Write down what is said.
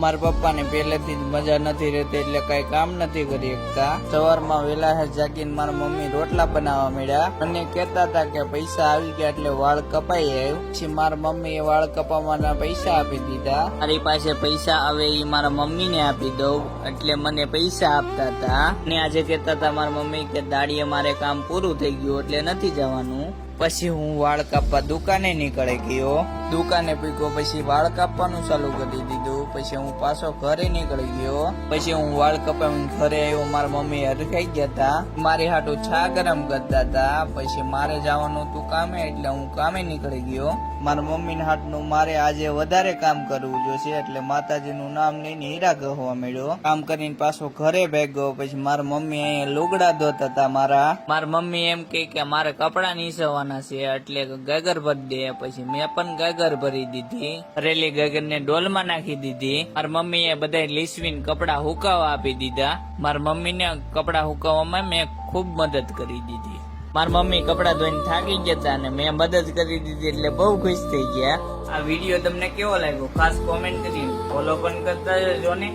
મારા પપ્પાને પહેલેથી જ મજા નથી રહેતી એટલે કઈ કામ નથી કરી શકતા. સવારમાં વેલા જાગીને મારા મમ્મી રોટલા બનાવવા મળ્યા અને કહેતા હતા કે પૈસા આવી ગયા એટલે વાળ કપાઈ આવ્યું. પછી મારા મમ્મી એ વાળ કપાવવાના પૈસા આપી દીધા. મારી પાસે પૈસા આવે એ મારા મમ્મી ને આપી દઉં એટલે મને પૈસા આપતા હતા. ને આજે કહેતા હતા મારા મમ્મી કે દાડીએ મારે કામ પૂરું થઈ ગયું એટલે નથી જવાનું. પછી હું વાળ કાપવા દુકાને નીકળી ગયો. દુકાને પીકો પછી વાળ કાપવાનું ચાલુ કરી દીધું. પછી હું પાછો ઘરે નીકળી ગયો. પછી હું વાળ કપાવીને ઘરે આવ્યો. મારા મમ્મી હરખાઈ ગયા હતા, મારી હાટુ છા ગરમ કરતા હતા. પછી મારે જવાનું હતું કામે એટલે હું કામે નીકળી ગયો. મારા મમ્મી ના હાટનું મારે આજે વધારે કામ કરવું જોશે એટલે માતાજીનું નામ લઈને હીરા ગહવા મળ્યો. કામ કરીને પાછો ઘરે ભેગો. પછી મારા મમ્મી અહીંયા લુગડા ધોતા હતા. મારા મમ્મી એમ કે મારે કપડા નીસવવાના છે એટલે ગાગર ભરી દે. પછી મેં પણ ગાગર ભરી દીધી. ભરેલી ગાગર ને ડોલમાં નાખી દીધી. મારા મમ્મી એ બધા લીસવીને કપડા હુકાવા આપી દીધા. મારા મમ્મી ને કપડા હુકાવવામાં મેં ખૂબ મદદ કરી દીધી. મારા મમ્મી કપડા ધોઈને થાકી ગયા હતા અને મેં મદદ કરી દીધી એટલે બહુ ખુશ થઈ ગયા. આ વિડીયો તમને કેવો લાગ્યો ખાસ કોમેન્ટ કરીને ફોલો પણ કરતા જજો ને.